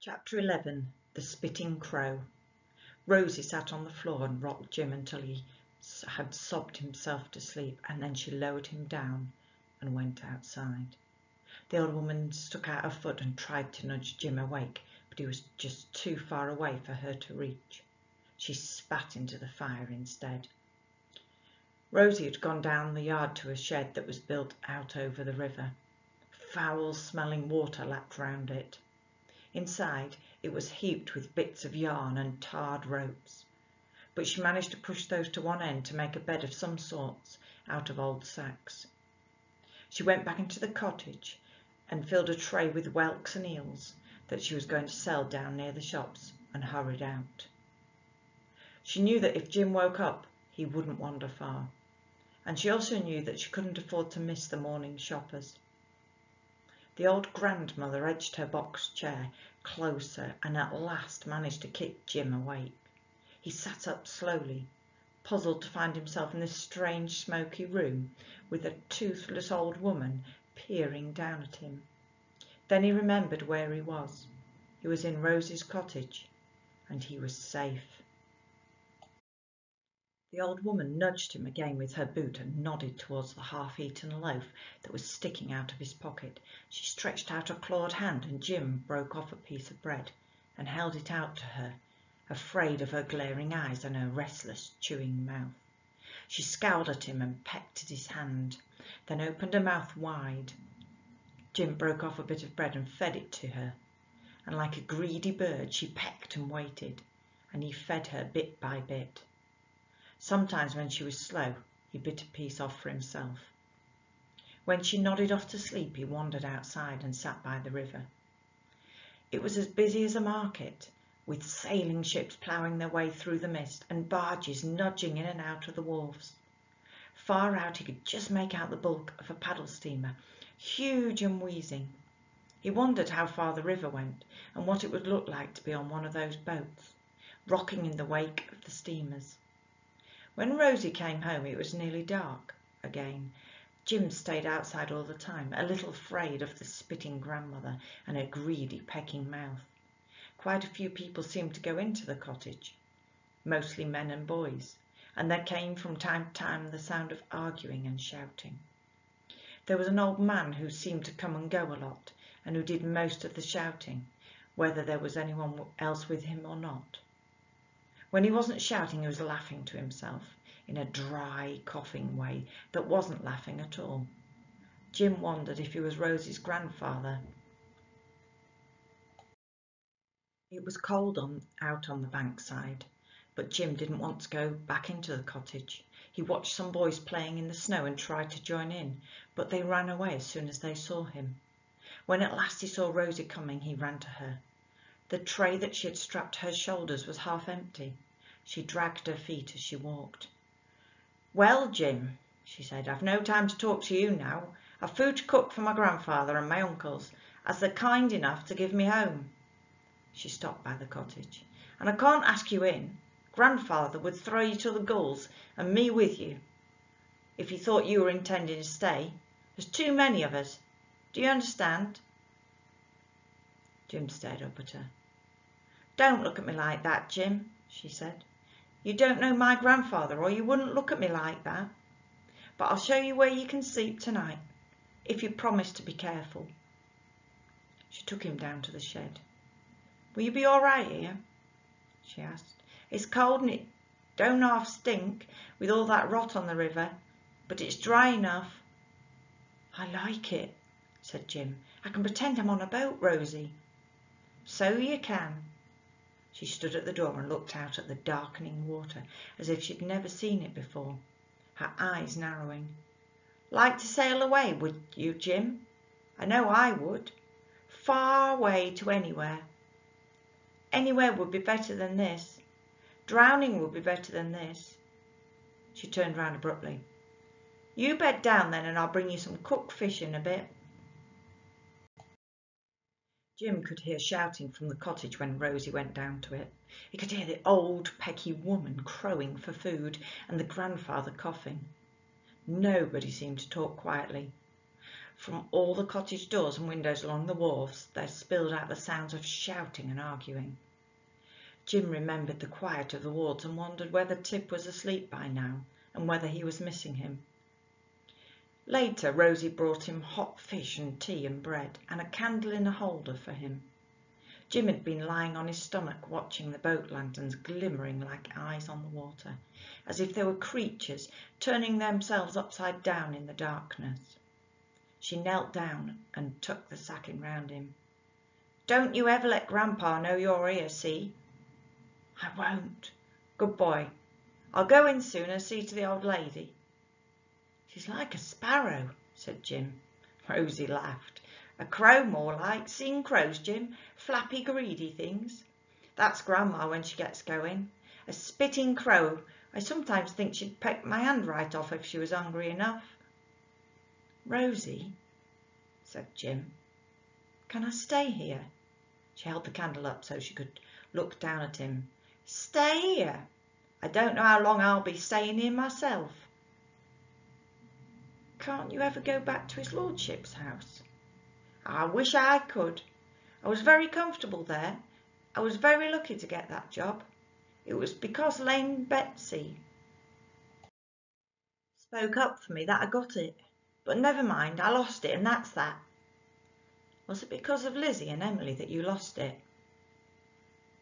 Chapter 11. The Spitting Crow. Rosie sat on the floor and rocked Jim until he had sobbed himself to sleep, and then she lowered him down and went outside. The old woman stuck out her foot and tried to nudge Jim awake, but he was just too far away for her to reach. She spat into the fire instead. Rosie had gone down the yard to a shed that was built out over the river. Foul-smelling water lapped round it. Inside, it was heaped with bits of yarn and tarred ropes, but she managed to push those to one end to make a bed of some sorts out of old sacks. She went back into the cottage and filled a tray with whelks and eels that she was going to sell down near the shops, and hurried out. She knew that if Jim woke up, he wouldn't wander far, and she also knew that she couldn't afford to miss the morning shoppers. The old grandmother edged her box chair closer and at last managed to kick Jim awake. He sat up slowly, puzzled to find himself in this strange smoky room with a toothless old woman peering down at him. Then he remembered where he was. He was in Rosie's cottage, and he was safe. The old woman nudged him again with her boot and nodded towards the half-eaten loaf that was sticking out of his pocket. She stretched out a clawed hand, and Jim broke off a piece of bread and held it out to her, afraid of her glaring eyes and her restless, chewing mouth. She scowled at him and pecked at his hand, then opened her mouth wide. Jim broke off a bit of bread and fed it to her, and like a greedy bird she pecked and waited, and he fed her bit by bit. Sometimes when she was slow, he bit a piece off for himself. When she nodded off to sleep, he wandered outside and sat by the river. It was as busy as a market, with sailing ships ploughing their way through the mist and barges nudging in and out of the wharves. Far out he could just make out the bulk of a paddle steamer, huge and wheezing. He wondered how far the river went and what it would look like to be on one of those boats, rocking in the wake of the steamers. When Rosie came home, it was nearly dark again. Jim stayed outside all the time, a little afraid of the spitting grandmother and her greedy, pecking mouth. Quite a few people seemed to go into the cottage, mostly men and boys, and there came from time to time the sound of arguing and shouting. There was an old man who seemed to come and go a lot, and who did most of the shouting, whether there was anyone else with him or not. When he wasn't shouting, he was laughing to himself in a dry, coughing way that wasn't laughing at all. Jim wondered if he was Rosie's grandfather. It was cold out on the bankside, but Jim didn't want to go back into the cottage. He watched some boys playing in the snow and tried to join in, but they ran away as soon as they saw him. When at last he saw Rosie coming, he ran to her. The tray that she had strapped to her shoulders was half empty. She dragged her feet as she walked. "Well, Jim," she said, "I've no time to talk to you now. I've food to cook for my grandfather and my uncles, as they're kind enough to give me home." She stopped by the cottage. "And I can't ask you in. Grandfather would throw you to the gulls, and me with you, if he thought you were intending to stay. There's too many of us. Do you understand?" Jim stared up at her. "Don't look at me like that, Jim," she said. "You don't know my grandfather, or you wouldn't look at me like that. But I'll show you where you can sleep tonight, if you promise to be careful." She took him down to the shed. "Will you be all right here?" she asked. "It's cold and it don't half stink with all that rot on the river, but it's dry enough." "I like it," said Jim. "I can pretend I'm on a boat, Rosie." "So you can." She stood at the door and looked out at the darkening water as if she'd never seen it before, her eyes narrowing. "Like to sail away, would you, Jim? I know I would. Far away to anywhere. Anywhere would be better than this. Drowning would be better than this." She turned round abruptly. "You bed down then, and I'll bring you some cooked fish in a bit." Jim could hear shouting from the cottage when Rosie went down to it. He could hear the old pecky woman crowing for food and the grandfather coughing. Nobody seemed to talk quietly. From all the cottage doors and windows along the wharves there spilled out the sounds of shouting and arguing. Jim remembered the quiet of the wards and wondered whether Tib was asleep by now and whether he was missing him. Later, Rosie brought him hot fish and tea and bread and a candle in a holder for him. Jim had been lying on his stomach watching the boat lanterns glimmering like eyes on the water, as if they were creatures turning themselves upside down in the darkness. She knelt down and tucked the sacking round him. "Don't you ever let Grandpa know you're here, see?" "I won't." "Good boy. I'll go in soon and see to the old lady." "She's like a sparrow," said Jim. Rosie laughed. "A crow more like. Seen crows, Jim? Flappy, greedy things. That's Grandma when she gets going. A spitting crow. I sometimes think she'd peck my hand right off if she was hungry enough." "Rosie," said Jim, "can I stay here?" She held the candle up so she could look down at him. "Stay here? I don't know how long I'll be staying here myself." "Can't you ever go back to his lordship's house?" "I wish I could. I was very comfortable there. I was very lucky to get that job. It was because Lame Betsy spoke up for me that I got it. But never mind, I lost it and that's that." "Was it because of Lizzie and Emily that you lost it?"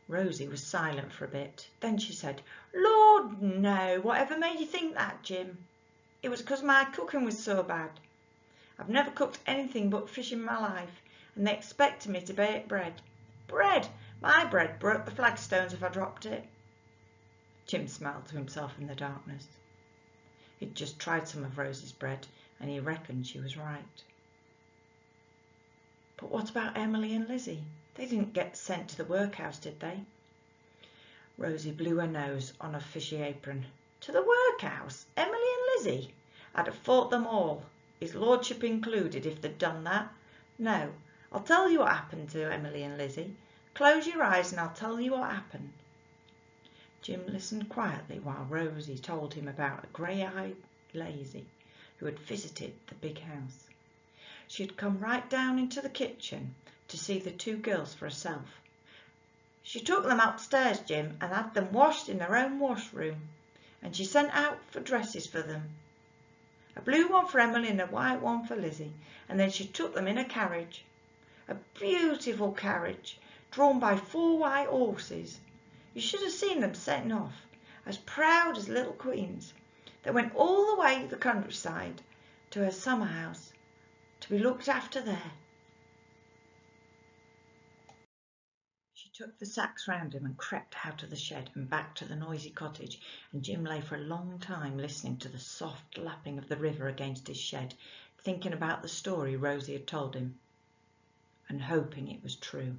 Rosie was silent for a bit. Then she said, "Lord, no. Whatever made you think that, Jim? It was because my cooking was so bad. I've never cooked anything but fish in my life, and they expected me to bake bread. Bread! My bread broke the flagstones if I dropped it." Jim smiled to himself in the darkness. He'd just tried some of Rosie's bread, and he reckoned she was right. "But what about Emily and Lizzie? They didn't get sent to the workhouse, did they?" Rosie blew her nose on a fishy apron. "To the workhouse? Emily and Lizzie? I'd have fought them all, his lordship included, if they'd done that. No, I'll tell you what happened to Emily and Lizzie. Close your eyes and I'll tell you what happened." Jim listened quietly while Rosie told him about a grey-eyed lazy who had visited the big house. She had come right down into the kitchen to see the two girls for herself. She took them upstairs, Jim, and had them washed in their own washroom, and she sent out for dresses for them. A blue one for Emily and a white one for Lizzie, and then she took them in a carriage. A beautiful carriage, drawn by 4 white horses. You should have seen them setting off, as proud as little queens. They went all the way to the countryside, to her summer house, to be looked after there. She took the sacks round him and crept out of the shed and back to the noisy cottage, and Jim lay for a long time listening to the soft lapping of the river against his shed, thinking about the story Rosie had told him, and hoping it was true.